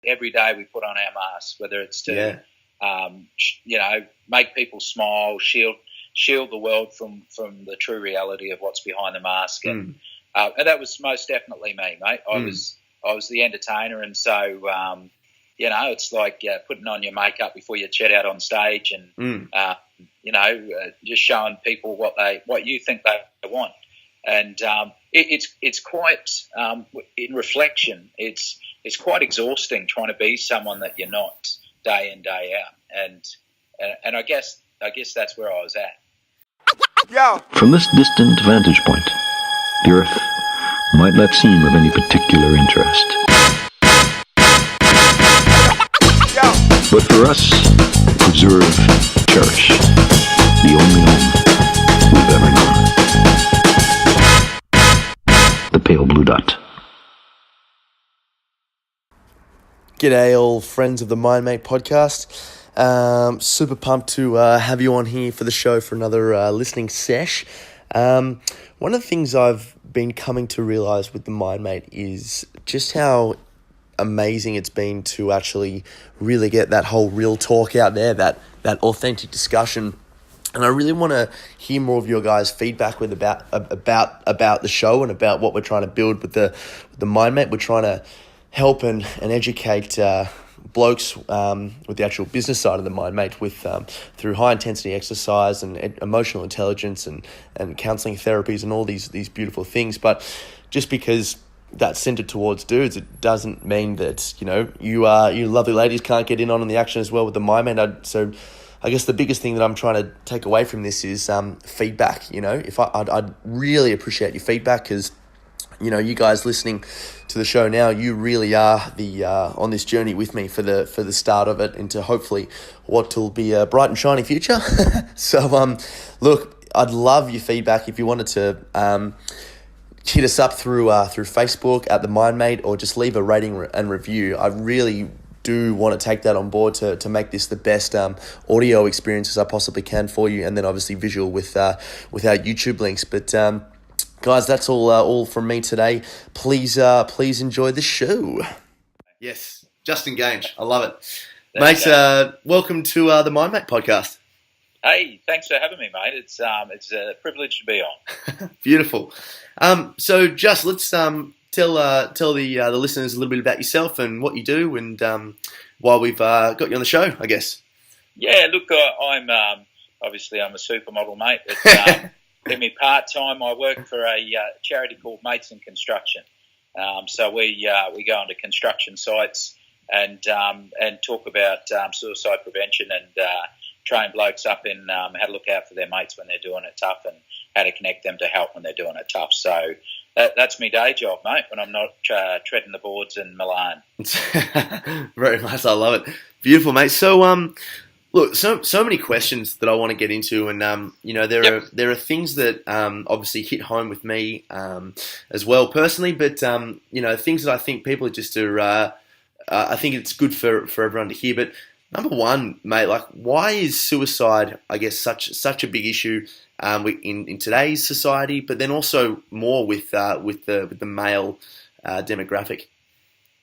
every day we put on our masks, whether it's to, make people smile, shield the world from the true reality of what's behind the mask. And that was most definitely me, mate. I was the entertainer, and so it's like putting on your makeup before you chat out on stage, and just showing people what you think they want. And it's quite in reflection. It's quite exhausting trying to be someone that you're not day in, day out. And I guess that's where I was at. From this distant vantage point, the Earth might not seem of any particular interest. But for us, preserve, cherish the only home we've ever known. The pale blue dot. G'day all friends of the MindMate podcast. Super pumped to have you on here for the show for another listening sesh. One of the things I've been coming to realise with the MindMate is just how amazing it's been to actually really get that whole real talk out there, that authentic discussion. And I really want to hear more of your guys' feedback about the show and about what we're trying to build with the MindMate. We're trying to help and educate blokes with the actual business side of the MindMate through high intensity exercise and emotional intelligence and counselling therapies and all these beautiful things. But just because that's centered towards dudes, it doesn't mean that you lovely ladies can't get in on the action as well with the MindMate. So I guess the biggest thing that I'm trying to take away from this is feedback. If I'd really appreciate your feedback, because you guys listening to the show now, you really are the on this journey with me for the start of it into hopefully what will be a bright and shiny future. So look, I'd love your feedback if you wanted to hit us up through Facebook at the MindMate, or just leave a rating and review. I really do want to take that on board to make this the best audio experience as I possibly can for you, and then obviously visual with our YouTube links. But guys, that's all from me today. Please enjoy the show. Yes, Justin Geange, I love it, mate. Welcome to the MindMate podcast. Hey, thanks for having me, mate. It's a privilege to be on. Beautiful. So just let's tell the listeners a little bit about yourself and what you do, and while we've got you on the show, I guess. Yeah, look, I'm obviously I'm a supermodel, mate. But, in my part-time, I work for a charity called Mates in Construction. So we go onto construction sites and talk about suicide prevention and train blokes up in how to look out for their mates when they're doing it tough, and how to connect them to help when they're doing it tough. So that's my day job, mate, when I'm not treading the boards in Milan. Very nice. I love it. Beautiful, mate. So look, so many questions that I want to get into, and there are things that obviously hit home with me as well personally, but things that I think people just are. I think it's good for everyone to hear. But number one, mate, like, why is suicide, I guess, such a big issue in today's society, but then also more with the male demographic?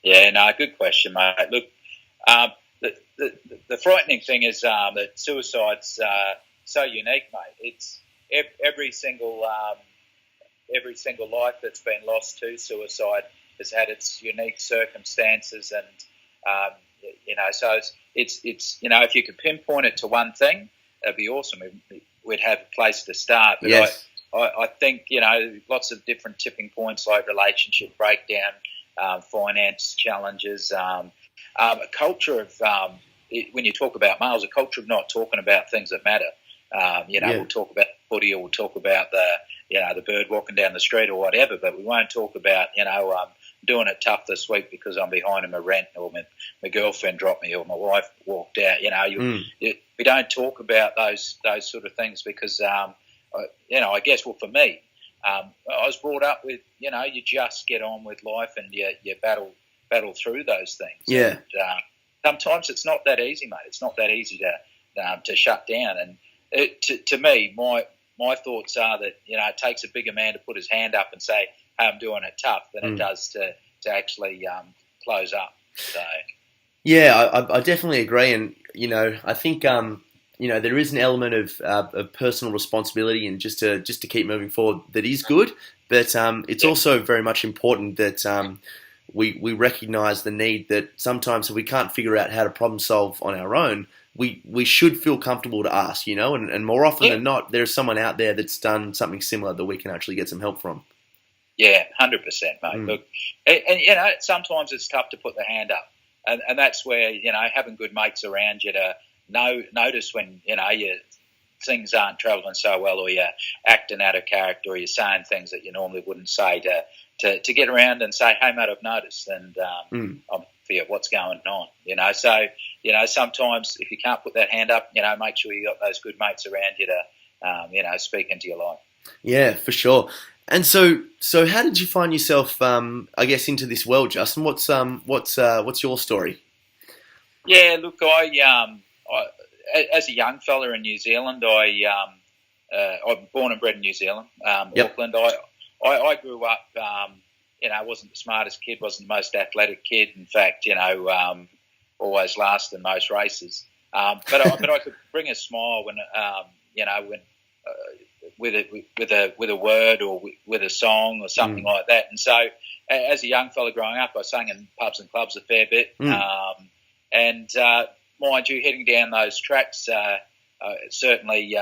Yeah, no, good question, mate. Look. The frightening thing is that suicide's so unique, mate. It's every single life that's been lost to suicide has had its unique circumstances, and so it's if you could pinpoint it to one thing, that'd be awesome. We'd have a place to start. But yes. I think lots of different tipping points, like relationship breakdown, finance challenges. A culture of, when you talk about males, a culture of not talking about things that matter. We'll talk about footy, or we'll talk about the bird walking down the street or whatever, but we won't talk about, doing it tough this week because I'm behind in my rent, or my girlfriend dropped me, or my wife walked out. We don't talk about those sort of things because, I guess, for me, I was brought up with, you just get on with life and you battle through those things. Yeah. And, sometimes it's not that easy, mate. It's not that easy to shut down. And to me, my thoughts are that it takes a bigger man to put his hand up and say, "Hey, I'm doing it tough," than it does to actually close up. So Yeah, I definitely agree, and I think there is an element of personal responsibility and just to keep moving forward that is good, but it's also very much important that we recognise the need that sometimes if we can't figure out how to problem solve on our own, we should feel comfortable to ask, and more often than not, there's someone out there that's done something similar that we can actually get some help from. Yeah, 100%, mate. Look, and sometimes it's tough to put the hand up, and that's where having good mates around you to notice when your things aren't travelling so well, or you're acting out of character, or you're saying things that you normally wouldn't say, to get around and say, "Hey, mate, I've noticed," and I'm here. What's going on? So sometimes if you can't put that hand up, make sure you got those good mates around you to speak into your life. Yeah, for sure. And so how did you find yourself, I guess, into this world, Justin? What's your story? Yeah, look, I as a young fella in New Zealand, I'm born and bred in New Zealand, Auckland. I grew up, wasn't the smartest kid, wasn't the most athletic kid. In fact, always last in most races. But I could bring a smile when with a word or with a song or something like that. And so, as a young fella growing up, I sang in pubs and clubs a fair bit. And mind you, heading down those tracks, certainly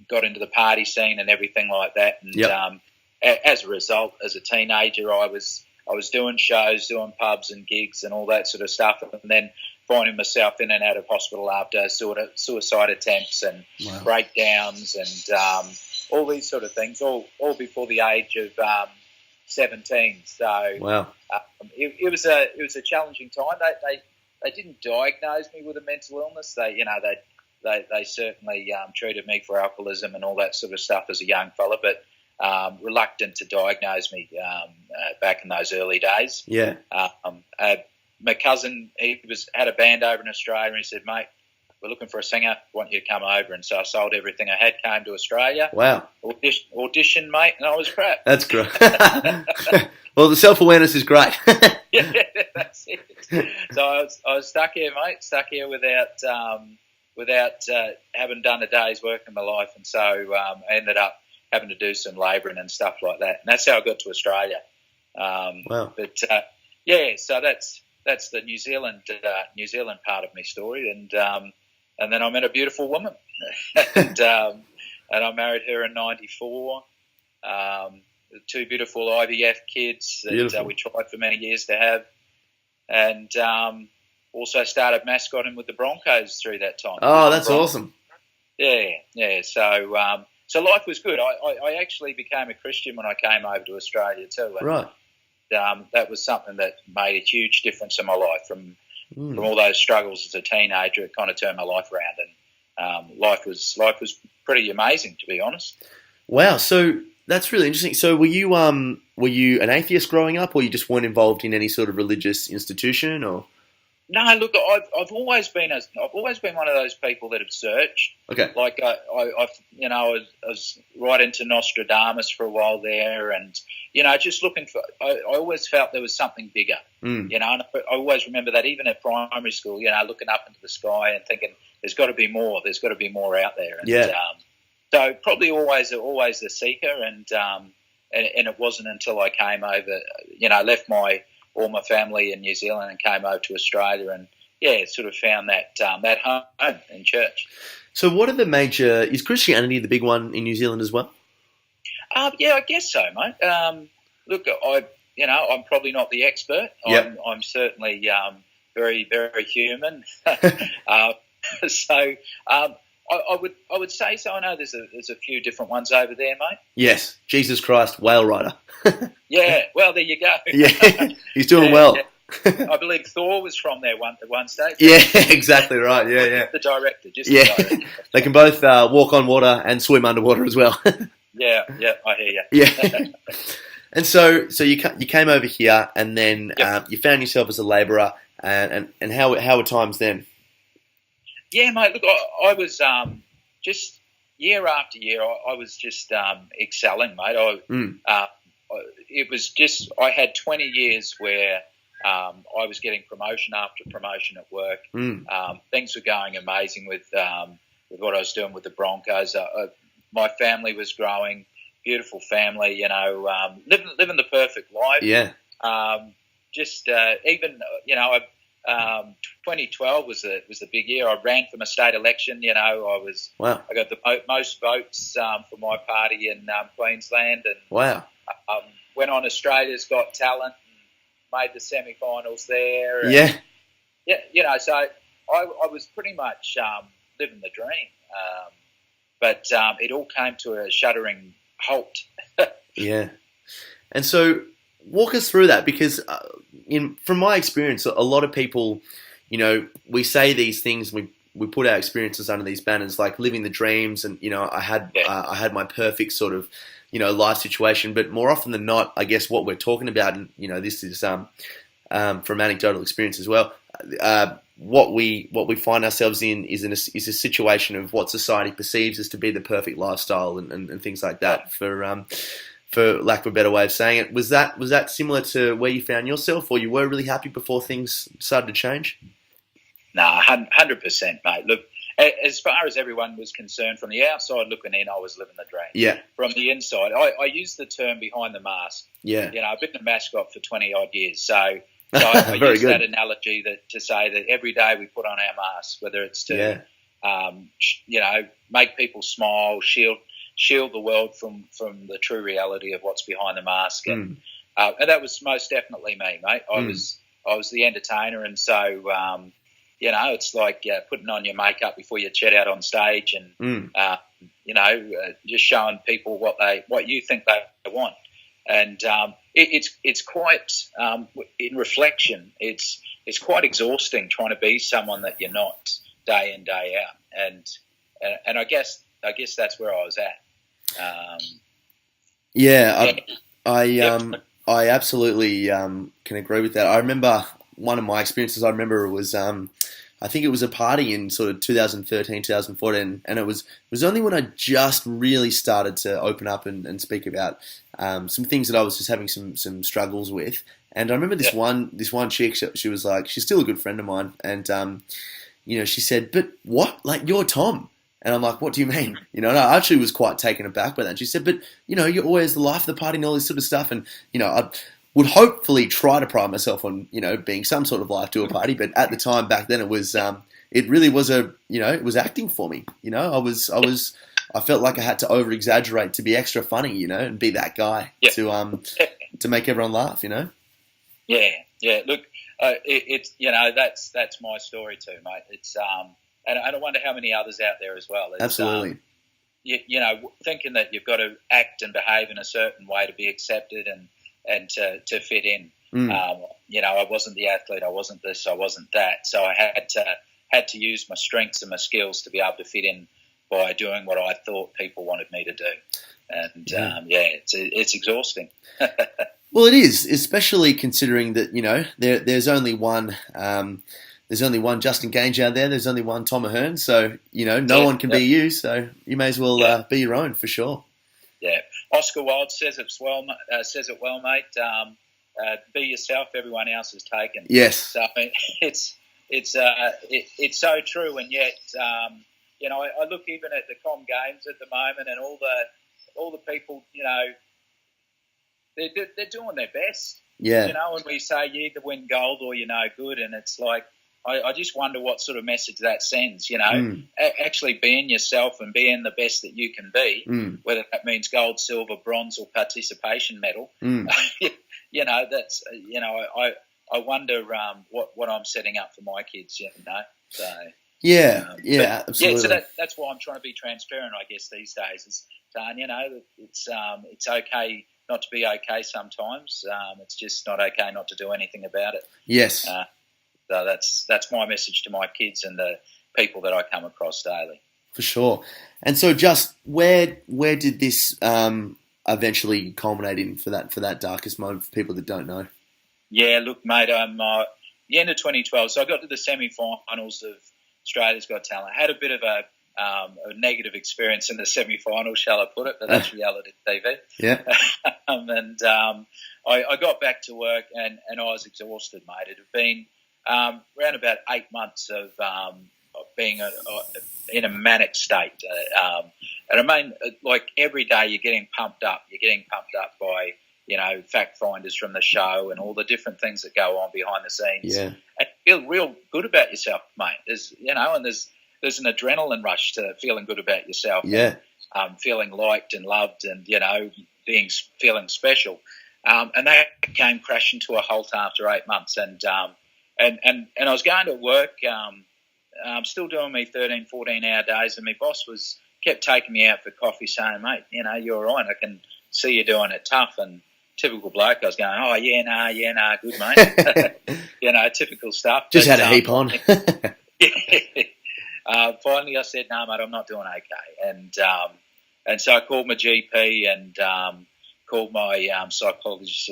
got into the party scene and everything like that. And as a result, as a teenager, I was doing shows, doing pubs and gigs and all that sort of stuff, and then finding myself in and out of hospital after sort of suicide attempts and breakdowns and all these sort of things, all before the age of 17. So it was a challenging time. They didn't diagnose me with a mental illness. They certainly treated me for alcoholism and all that sort of stuff as a young fella, but reluctant to diagnose me back in those early days. Yeah. My cousin, he had a band over in Australia, and he said, "Mate, we're looking for a singer. I want you to come over." And so I sold everything I had, came to Australia. Wow. Audition, mate, and I was crap. That's great. Well, the self-awareness is great. Yeah, that's it. So I was stuck here, mate, without having done a day's work in my life. And so I ended up having to do some labouring and stuff like that. And that's how I got to Australia. Wow. But, so that's the New Zealand part of my story. And then I met a beautiful woman. and I married her in 94. Two beautiful IVF kids that we tried for many years to have. And also started mascotting with the Broncos through that time. Oh, that's awesome. Yeah. So life was good. I actually became a Christian when I came over to Australia too. And, right. That was something that made a huge difference in my life. From all those struggles as a teenager, it kind of turned my life around, and life was pretty amazing, to be honest. Wow. So that's really interesting. So were you an atheist growing up, or you just weren't involved in any sort of religious institution, or? No, look, I've always been one of those people that have searched. Okay. Like I was right into Nostradamus for a while there, and just looking for. I always felt there was something bigger. And I always remember that even at primary school, looking up into the sky and thinking, "There's got to be more. There's got to be more out there." And, so probably always the seeker, and it wasn't until I came over, left all my family in New Zealand and came over to Australia, and sort of found that home in church. So what are the major? Is Christianity the big one in New Zealand as well? Yeah, I guess so, mate. Look, I'm probably not the expert. Yep. I'm certainly very, very human. So I would say so. I know there's a few different ones over there, mate. Yes, Jesus Christ, whale rider. Yeah, well, there you go. Yeah, he's doing well. Yeah. I believe Thor was from there at one stage. Yeah, exactly right. Yeah. The director, the director. They can both walk on water and swim underwater as well. Yeah, I hear you. Yeah. And so you came over here, and then you found yourself as a labourer, and how were times then? Yeah, mate. Look, I was just year after year, I was just excelling, mate. It was just I had 20 years where I was getting promotion after promotion at work. Things were going amazing with what I was doing with the Broncos. My family was growing, beautiful family. Living the perfect life. Yeah. Even 2012 was the big year. I ran for my state election. Wow. I got the most votes for my party in Queensland, and wow. Went on Australia's Got Talent and made the semi-finals there. And, So I was pretty much living the dream, but it all came to a shuddering halt. Yeah, and so walk us through that, because from my experience, a lot of people, we say these things, we put our experiences under these banners, like living the dreams, and I had my perfect sort of life situation, but more often than not, I guess what we're talking about, and this is from anecdotal experience as well. What we find ourselves in is a situation of what society perceives as to be the perfect lifestyle and things like that. For lack of a better way of saying it, was that similar to where you found yourself, or you were really happy before things started to change? Nah, 100%, mate. Look, as far as everyone was concerned, from the outside looking in, I was living the dream. Yeah. From the inside, I use the term behind the mask. Yeah. I've been a mascot for 20 odd years, so I use that analogy to say that every day we put on our masks, whether it's to, make people smile, shield the world from the true reality of what's behind the mask, and that was most definitely me, mate. I was the entertainer, and so it's like putting on your makeup before you chat out on stage, and just showing people what you think they want. And it's quite in reflection, it's quite exhausting trying to be someone that you're not day in, day out, and I guess that's where I was at. I absolutely can agree with that. I remember one of my experiences. I remember was I think it was a party in sort of 2013, 2014, and it was only when I just really started to open up and speak about some things that I was just having some struggles with. And I remember this one chick. She was like, she's still a good friend of mine, and she said, "But what? Like, you're Tom?" And I'm like, "What do you mean?" And I actually was quite taken aback by that. And she said, "But you're always the life of the party and all this sort of stuff." And I would hopefully try to pride myself on being some sort of life to a party, but at the time back then it was it really was it was acting for me. I felt like I had to over exaggerate to be extra funny, and be that guy to make everyone laugh. Yeah. Look, it's that's my story too, mate. It's and I wonder how many others out there as well. It's, absolutely. Thinking that you've got to act and behave in a certain way to be accepted and to fit in. I wasn't the athlete, I wasn't this, I wasn't that. So I had to use my strengths and my skills to be able to fit in by doing what I thought people wanted me to do. And it's exhausting. Well, it is, especially considering that there's only one. There's only one Justin Geange out there. There's only one Tom Ahern. So no one can be you. So you may as well be your own for sure. Yeah. Oscar Wilde says it well, mate. Be yourself. Everyone else is taken. Yes. So it's so true, and yet I look even at the Com Games at the moment, and all the people they're doing their best. Yeah. And we say you either win gold or you're no good, and it's like I just wonder what sort of message that sends. Actually being yourself and being the best that you can be, whether that means gold, silver, bronze, or participation medal. That's I wonder what I'm setting up for my kids. So absolutely. So that's why I'm trying to be transparent, I guess, these days. Is saying it's okay not to be okay sometimes. It's just not okay not to do anything about it. Yes. So that's my message to my kids and the people that I come across daily. For sure. And so, just where did this eventually culminate in for that darkest moment for people that don't know? Yeah, look, mate, I'm the end of 2012. So I got to the semi-finals of Australia's Got Talent. I had a bit of a negative experience in the semi-final, shall I put it? But that's reality TV. Yeah. And I got back to work and I was exhausted, mate. It had been around about 8 months of being in a manic state. And I mean, like every day you're getting pumped up. You're getting pumped up by, fact finders from the show and all the different things that go on behind the scenes. Yeah. And you feel real good about yourself, mate. There's an adrenaline rush to feeling good about yourself. Yeah. And, feeling liked and loved and, feeling special. And that came crashing to a halt after 8 months. And I was going to work, still doing me 13, 14-hour days, and my boss kept taking me out for coffee saying, mate, you're all right. I can see you doing it tough. And typical bloke, I was going, oh, yeah, good, mate. Typical stuff. Just had a heap on. Finally I said, no, mate, I'm not doing okay. And so I called my GP and called my psychologist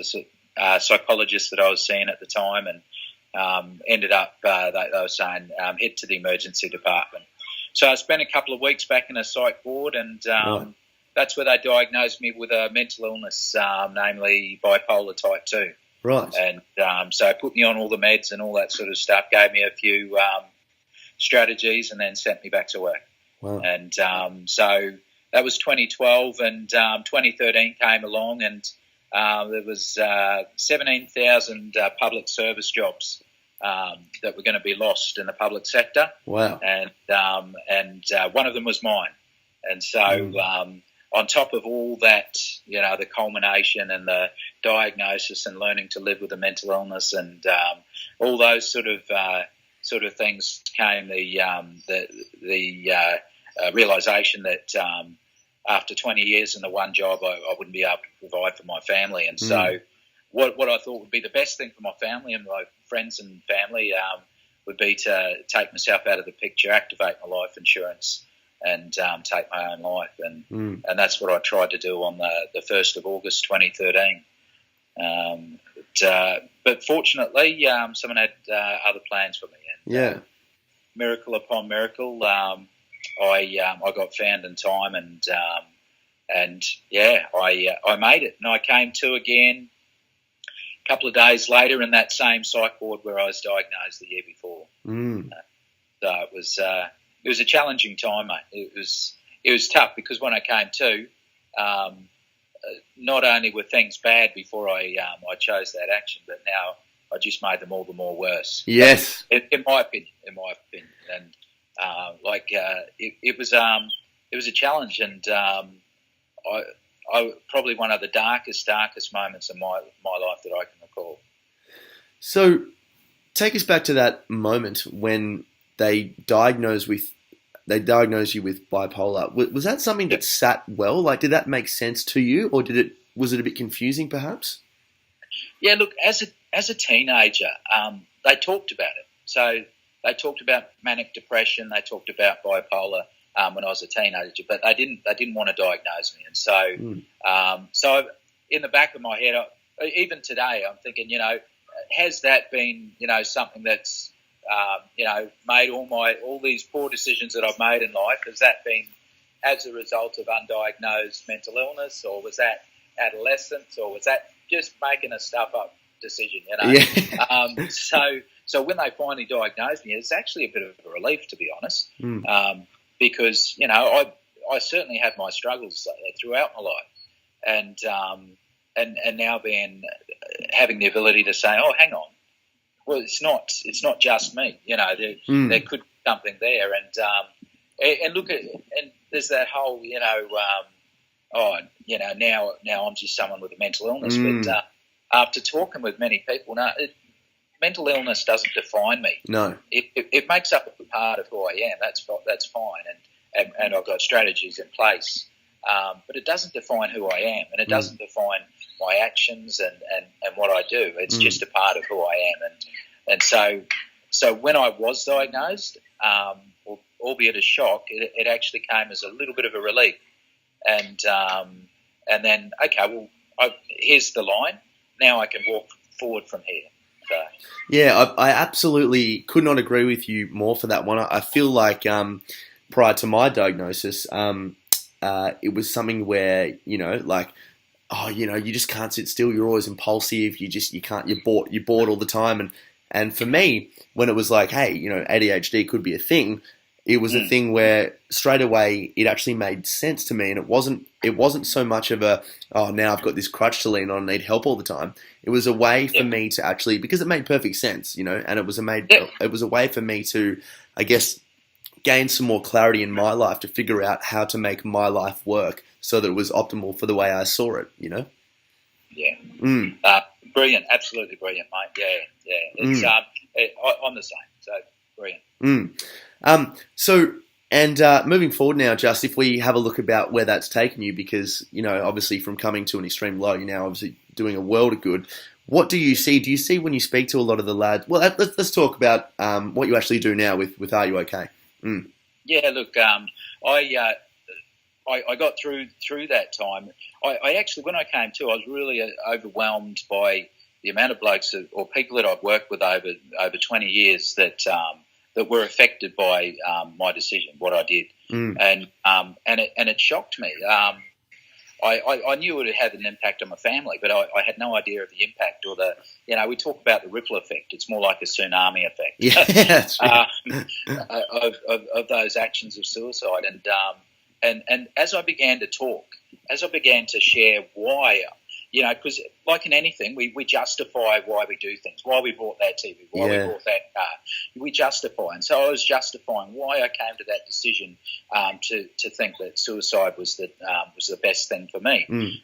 that I was seeing at the time, and ended up, they were saying, head to the emergency department. So I spent a couple of weeks back in a psych ward, and that's where they diagnosed me with a mental illness, namely bipolar type 2. Right. And so put me on all the meds and all that sort of stuff, gave me a few strategies, and then sent me back to work. Wow. And so that was 2012, and 2013 came along, and there was 17,000 public service jobs that were going to be lost in the public sector. Wow. And one of them was mine. And so on top of all that, the culmination and the diagnosis and learning to live with a mental illness and all those sort of things came the realisation that after 20 years in the one job, I wouldn't be able to provide for my family. And so what I thought would be the best thing for my family and my friends and family would be to take myself out of the picture, activate my life insurance, and take my own life. And that's what I tried to do on the 1st of August 2013. But fortunately, someone had other plans for me. And, miracle upon miracle, I got found in time, and I made it. And I came to again a couple of days later in that same psych ward where I was diagnosed the year before. So it was a challenging time, mate. It was tough because when I came to, not only were things bad before I chose that action, but now I just made them all the more worse. Yes, in my opinion, and it was a challenge, and I probably one of the darkest moments of my life that I can recall. So, take us back to that moment when they diagnosed you with bipolar. Was that something that sat well? Like, did that make sense to you, or was it a bit confusing, perhaps? Yeah, look, as a teenager, they talked about it. So they talked about manic depression. They talked about bipolar when I was a teenager, but they didn't want to diagnose me. And so, so in the back of my head, even today, I'm thinking, has that been, something that's, made all these poor decisions that I've made in life? Has that been as a result of undiagnosed mental illness, or was that adolescence, or was that just making a stuff up decision? Yeah. So when they finally diagnosed me, it's actually a bit of a relief, to be honest, because I certainly had my struggles throughout my life, and now having the ability to say, oh, hang on, well, it's not just me. There could be something there, and look at, and there's that whole now I'm just someone with a mental illness. But after talking with many people, mental illness doesn't define me. No, it makes up a part of who I am. That's fine, and I've got strategies in place. But it doesn't define who I am, and it doesn't define my actions and what I do. It's just a part of who I am, and so when I was diagnosed, albeit a shock, it actually came as a little bit of a relief, and then okay, well, here's the line. Now I can walk forward from here. So. Yeah, I absolutely could not agree with you more for that one. I feel like prior to my diagnosis, it was something where, you just can't sit still. You're always impulsive. You're bored all the time. And for me, when it was like, hey, ADHD could be a thing, it was a thing where straight away it actually made sense to me, and it wasn't so much of a, now I've got this crutch to lean on and need help all the time. It was a way for me to actually, because it made perfect sense, and it was a way for me to, I guess, gain some more clarity in my life to figure out how to make my life work so that it was optimal for the way I saw it, Yeah. Brilliant. Absolutely brilliant, mate. Yeah. It's, I'm the same. So brilliant. Moving forward now, Just, if we have a look about where that's taken you, because, obviously from coming to an extreme low, you're now obviously doing a world of good. What do you see? Do you see when you speak to a lot of the lads? Well, let's talk about what you actually do now with Are You OK? Yeah, look, I got through that time. I actually, when I came to, I was really overwhelmed by the amount of blokes or people that I've worked with over 20 years that were affected by my decision, what I did, and it shocked me. I knew it would have an impact on my family, but I had no idea of the impact or the, we talk about the ripple effect. It's more like a tsunami effect. Yeah, that's right. Of those actions of suicide. And as I began to talk, as I began to share why, because like in anything, we justify why we do things, why we bought that TV, why we bought that car. We justify. And so I was justifying why I came to that decision to think that suicide was the best thing for me.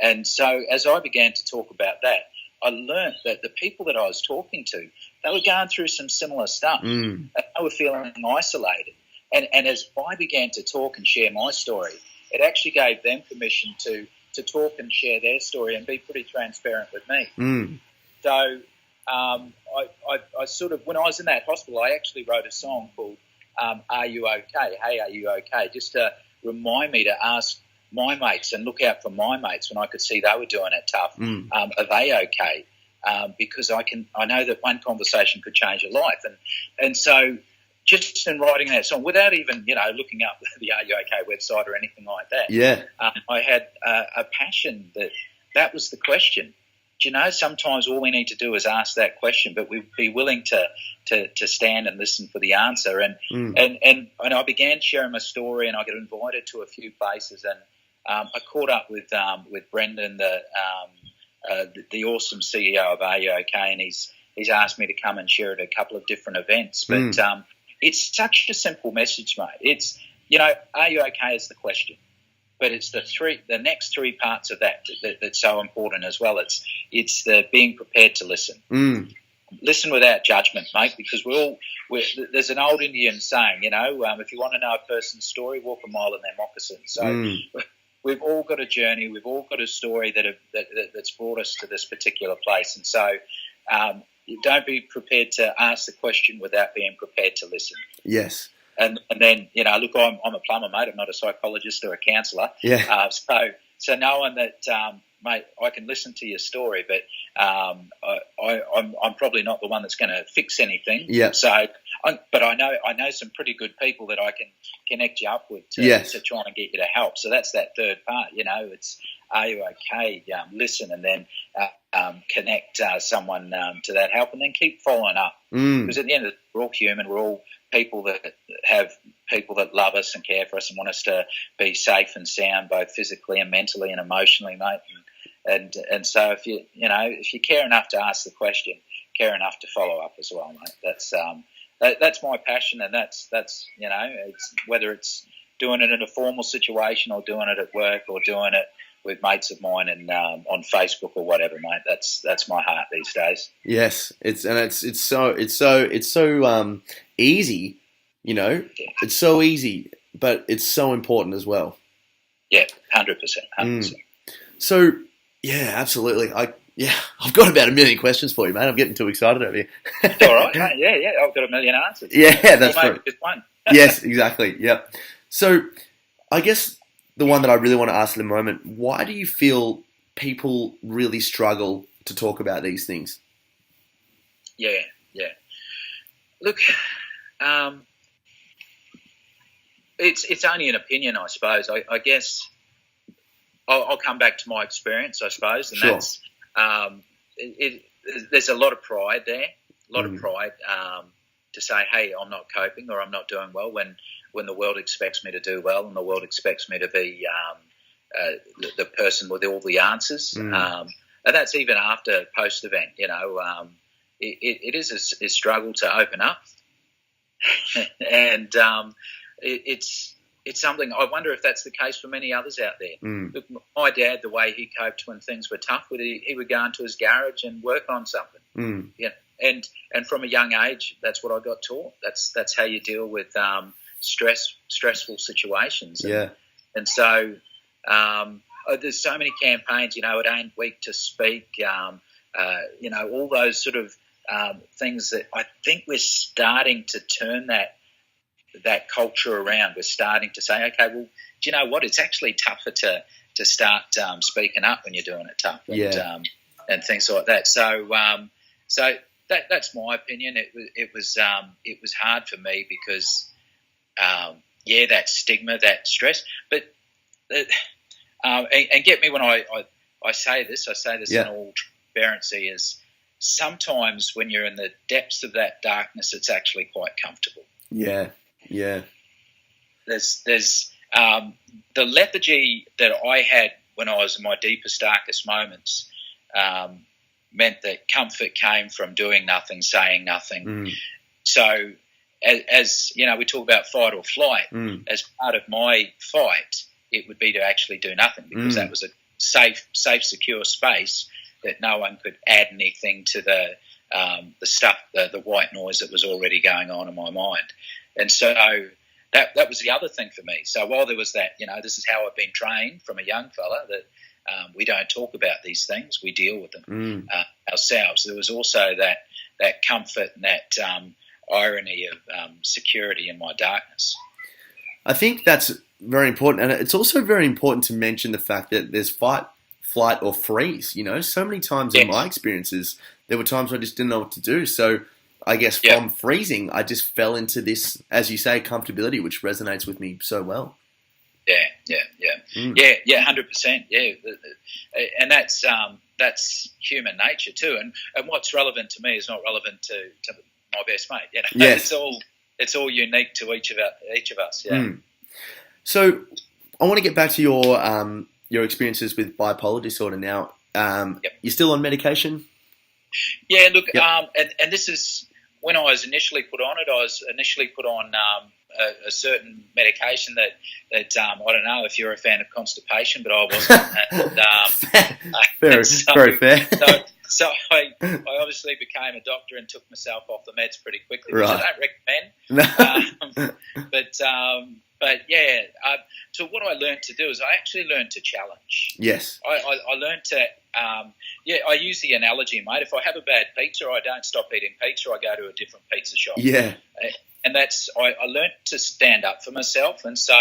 And so as I began to talk about that, I learned that the people that I was talking to, they were going through some similar stuff. And they were feeling isolated. And as I began to talk and share my story, it actually gave them permission to talk and share their story and be pretty transparent with me. So I sort of, when I was in that hospital, I actually wrote a song called Are You OK? Hey, are you OK? Just to remind me to ask my mates and look out for my mates when I could see they were doing it tough. Are they OK? Because I know that one conversation could change a life. And so just in writing that song, without even, looking up the Are You OK website or anything like that, I had a passion that was the question. Do sometimes all we need to do is ask that question, but we'd be willing to stand and listen for the answer. And I began sharing my story, and I got invited to a few places, and I caught up with Brendan, the awesome CEO of Are You OK, and he's asked me to come and share at a couple of different events. But it's such a simple message, mate. It's, are you okay is the question, but it's the next three parts of that's so important as well. It's the being prepared to listen. Listen without judgment, mate, because there's an old Indian saying, if you want to know a person's story, walk a mile in their moccasins. So we've all got a journey. We've all got a story that's brought us to this particular place. And so don't be prepared to ask the question without being prepared to listen. Yes. And then, look, I'm a plumber, mate. I'm not a psychologist or a counsellor. Yeah. So knowing that, mate, I can listen to your story, but I'm probably not the one that's going to fix anything. Yeah. So, but I know some pretty good people that I can connect you up with to try and get you to help. So that's that third part. It's Are You OK? Listen, and then connect someone to that help, and then keep following up. Because at the end of the day, we're all human. We're all people that have people that love us and care for us and want us to be safe and sound, both physically and mentally and emotionally, mate. And so if you care enough to ask the question, care enough to follow up as well, mate. That's my passion, and that's it's whether it's doing it in a formal situation or doing it at work or doing it with mates of mine and on Facebook or whatever, mate. That's my heart these days. Yes, it's so easy, It's so easy, but it's so important as well. Yeah, 100%. So yeah, absolutely. I've got about a million questions for you, mate. I'm getting too excited over here. It's all right, mate. Yeah. I've got a million answers. Yeah, that's true. Just one. Yes, exactly. Yep. So I guess the one that I really want to ask at the moment, why do you feel people really struggle to talk about these things? Yeah. Look, it's only an opinion, I suppose. I guess I'll come back to my experience, I suppose, and Sure. that's there's a lot of pride there, a lot of pride to say, hey, I'm not coping or I'm not doing well when the world expects me to do well and the world expects me to be the person with all the answers. And that's even after post-event, it is a struggle to open up. And it's something, I wonder if that's the case for many others out there. Look, my dad, the way he coped when things were tough, he would go into his garage and work on something. And from a young age, that's what I got taught. That's how you deal with stressful situations. And so there's so many campaigns, it ain't weak to speak, all those sort of things that I think we're starting to turn that culture around. We're starting to say, okay, well, do you know what? It's actually tougher to start speaking up when you're doing it tough and things like that. So that's my opinion. It was hard for me because that stigma, that stress, but and get me when I say this in all transparency, is sometimes when you're in the depths of that darkness, it's actually quite comfortable. There's the lethargy that I had when I was in my deepest, darkest moments meant that comfort came from doing nothing, saying nothing. So as we talk about fight or flight, as part of my fight, it would be to actually do nothing, because that was a safe, secure space that no one could add anything to the stuff, the white noise that was already going on in my mind. And so that was the other thing for me. So while there was that, this is how I've been trained from a young fella, that we don't talk about these things, we deal with them ourselves. There was also that comfort and that irony of security in my darkness. I think that's very important, and it's also very important to mention the fact that there's fight, flight, or freeze. So many times in my experiences, there were times where I just didn't know what to do. So I guess from freezing, I just fell into this, as you say, comfortability, which resonates with me so well. 100%. And that's human nature too. And what's relevant to me is not relevant to my best mate. Yes. It's all unique to each of us. So I want to get back to your experiences with bipolar disorder now. You're still on medication? Yeah, look, and this is when I was initially put on it. I was initially put on a certain medication that I don't know if you're a fan of constipation, but I wasn't. Very fair. So I obviously became a doctor and took myself off the meds pretty quickly, which I don't recommend. So what I learned to do is I actually learned to challenge. Yes. I learned to, I use the analogy, mate. If I have a bad pizza, I don't stop eating pizza. I go to a different pizza shop. Yeah. And I learned to stand up for myself. And so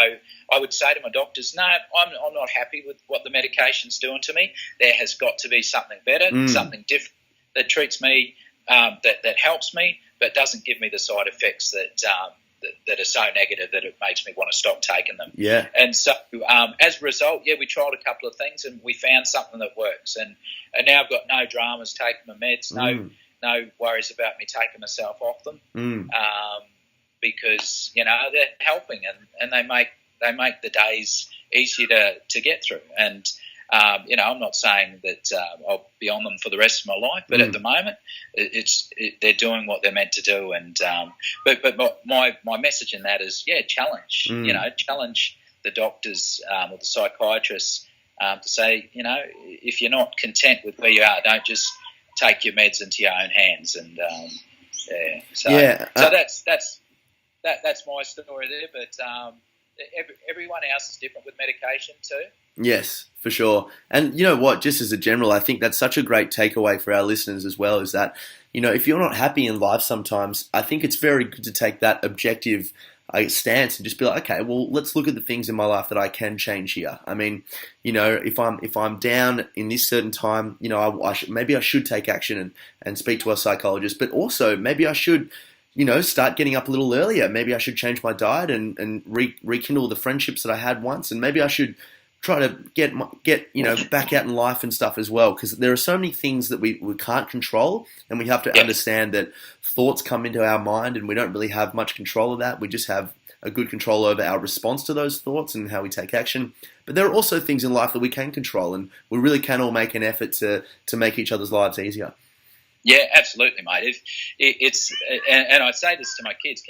I would say to my doctors, no, I'm not happy with what the medication's doing to me. There has got to be something better, something different that treats me, that helps me, but doesn't give me the side effects that are so negative that it makes me want to stop taking them. Yeah. And so as a result, we tried a couple of things and we found something that works. And now I've got no dramas taking my meds, no worries about me taking myself off them, because they're helping and they make the days easier to get through. And I'm not saying that I'll be on them for the rest of my life, but at the moment, they're doing what they're meant to do. And but my message in that is challenge. Challenge the doctors or the psychiatrists to say, if you're not content with where you are, don't just take your meds into your own hands. And so that's my story there. But everyone else is different with medication too. Yes, for sure. And you know what, just as a general, I think that's such a great takeaway for our listeners as well, is that, if you're not happy in life sometimes, I think it's very good to take that objective stance and just be like, okay, well, let's look at the things in my life that I can change here. I mean, if I'm down in this certain time, maybe I should take action and speak to a psychologist, but also maybe I should start getting up a little earlier. Maybe I should change my diet and rekindle the friendships that I had once. And maybe I should try to get back out in life and stuff as well, because there are so many things that we can't control, and we have to understand that thoughts come into our mind and we don't really have much control of that. We just have a good control over our response to those thoughts and how we take action. But there are also things in life that we can control, and we really can all make an effort to make each other's lives easier. Yeah, absolutely, mate. It's and I say this to my kids: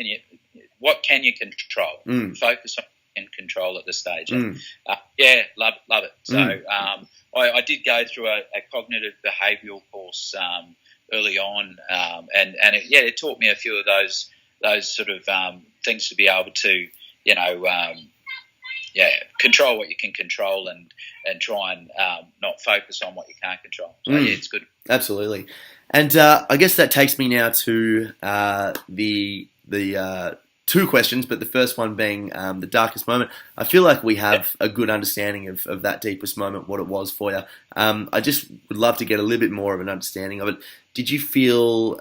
what can you control? Focus on and control at this stage. And, love it. So I did go through a cognitive behavioural course early on, and it taught me a few of those sort of things to be able to control what you can control and try and not focus on what you can't control. So it's good. Absolutely. And I guess that takes me now to the two questions, but the first one being the darkest moment. I feel like we have a good understanding of that deepest moment, what it was for you. I just would love to get a little bit more of an understanding of it. Did you feel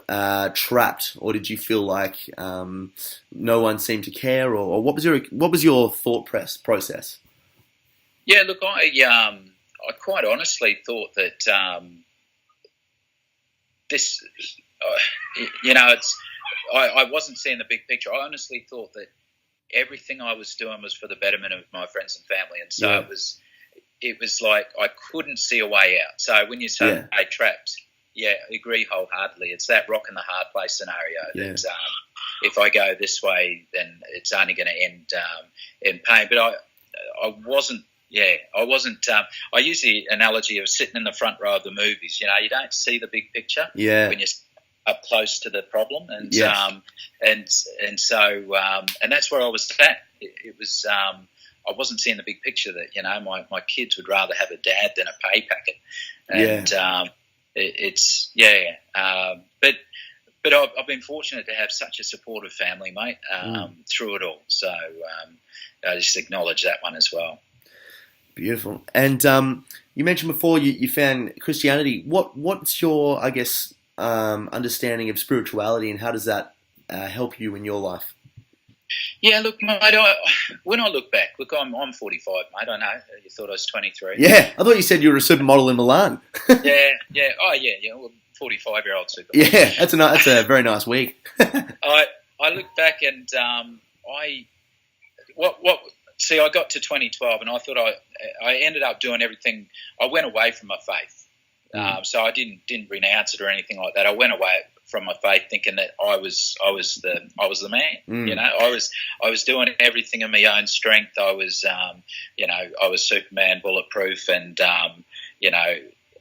trapped, or did you feel like no one seemed to care, or what was your thought process? Yeah, look, I quite honestly thought that this, I wasn't seeing the big picture. I honestly thought that everything I was doing was for the betterment of my friends and family, and so it was like I couldn't see a way out. So when you say trapped, I agree wholeheartedly. It's that rock in the hard place scenario. That if I go this way, then it's only going to end in pain. But I wasn't. Yeah, I wasn't. I use the analogy of sitting in the front row of the movies. You don't see the big picture when you're up close to the problem, and and that's where I was at. It was I wasn't seeing the big picture that my kids would rather have a dad than a pay packet, and but I've been fortunate to have such a supportive family, mate, through it all. So I just acknowledge that one as well. Beautiful. And you mentioned before you found Christianity. What's your, I guess, understanding of spirituality, and how does that help you in your life? Yeah, look, mate, when I look back, I'm 45, mate. I know you thought I was 23. Yeah, I thought you said you were a supermodel in Milan. yeah. Oh, yeah. Well, 45-year-old supermodel. Yeah, that's a very nice week. I look back and See, I got to 2012 and I thought I ended up doing everything. I went away from my faith, so I didn't renounce it or anything like that. I went away from my faith thinking that I was the man. I was doing everything in my own strength. I was I was Superman, bulletproof, and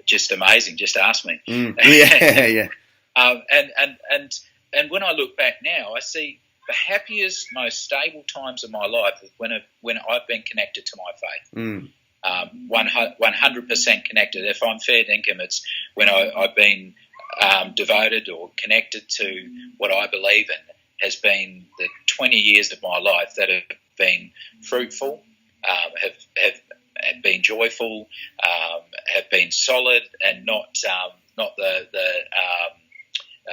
just amazing. Just ask me. Yeah. And when I look back now, I see the happiest, most stable times of my life is when I've been connected to my faith. 100% connected. If I'm fair dinkum, it's when I've been devoted or connected to what I believe in. Has been the 20 years of my life that have been fruitful, have been joyful, have been solid, and not the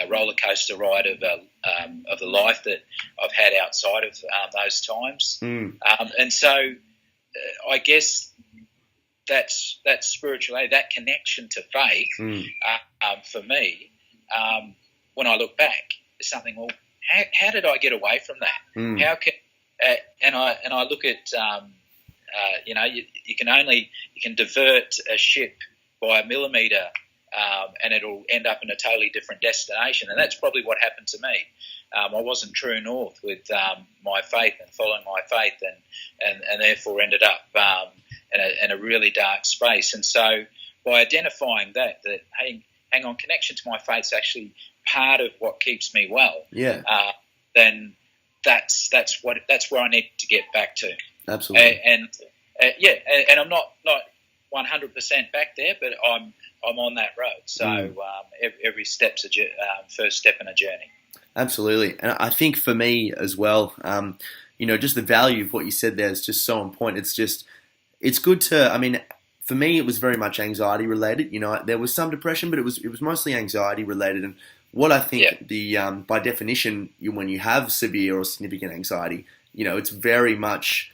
roller coaster ride of the life that I've had outside of those times. And so I guess that's spirituality, that connection to faith for me. When I look back, is something. Well, how did I get away from that? How can and I look at you can divert a ship by a millimetre. And it'll end up in a totally different destination. And that's probably what happened to me. I wasn't true north with my faith and following my faith, and therefore ended up in a really dark space. And so by identifying that hey, hang on, connection to my faith is actually part of what keeps me well. Then that's where I need to get back to. Absolutely. And I'm not 100% back there, but I'm on that road. So every step's first step in a journey. Absolutely. And I think for me as well, just the value of what you said there is just so on point. It's good to, for me, it was very much anxiety related. There was some depression, but it was mostly anxiety related. And what I think by definition, when you have severe or significant anxiety, it's very much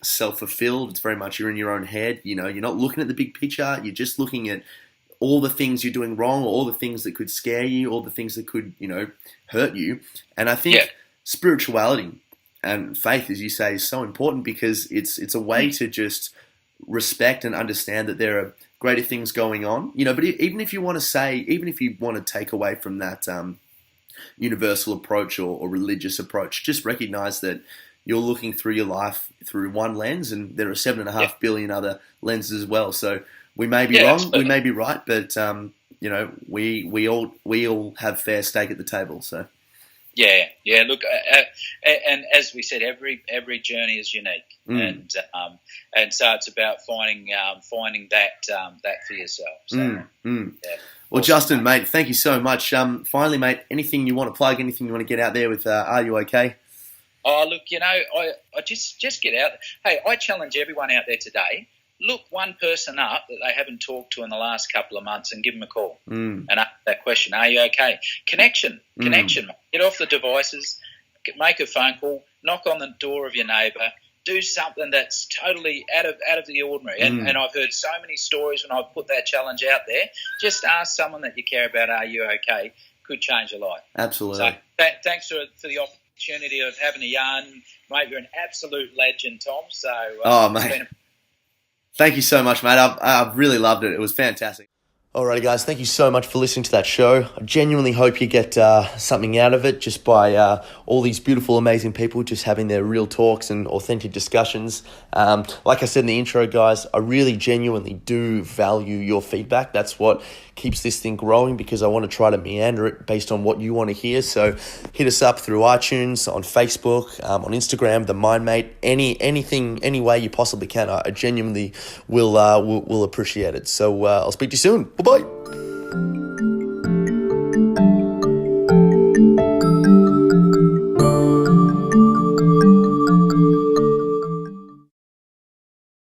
self-fulfilled. It's very much you're in your own head. You know, you're not looking at the big picture. You're just looking at all the things you're doing wrong, or all the things that could scare you, all the things that could, hurt you. And I think spirituality and faith, as you say, is so important because it's a way to just respect and understand that there are greater things going on. But even if you want to take away from that universal approach or religious approach, just recognize that you're looking through your life through one lens, and there are 7.5 billion other lenses as well. So we may be wrong, absolutely. We may be right, but we all have fair stake at the table. So Look, and as we said, every journey is unique, and so it's about finding that for yourself. So, Well, awesome. Justin, mate, thank you so much. Finally, mate, anything you want to plug? Anything you want to get out there with? Are you okay? Oh, look, I just get out. Hey, I challenge everyone out there today. Look one person up that they haven't talked to in the last couple of months and give them a call and ask that question. Are you okay? Connection. Get off the devices, make a phone call, knock on the door of your neighbour, do something that's totally out of the ordinary. And I've heard so many stories when I've put that challenge out there. Just ask someone that you care about, are you okay? Could change your life. Absolutely. So thanks for the opportunity of having a yarn. Mate, you're an absolute legend, Tom. So, mate. Thank you so much, mate. I've really loved it. It was fantastic. Alrighty, guys. Thank you so much for listening to that show. I genuinely hope you get something out of it just by all these beautiful, amazing people just having their real talks and authentic discussions. Like I said in the intro, guys, I really genuinely do value your feedback. That's what keeps this thing growing because I want to try to meander it based on what you want to hear. So hit us up through iTunes, on Facebook, on Instagram, The MindMate, any way you possibly can. I genuinely will appreciate it. So I'll speak to you soon. Bye-bye.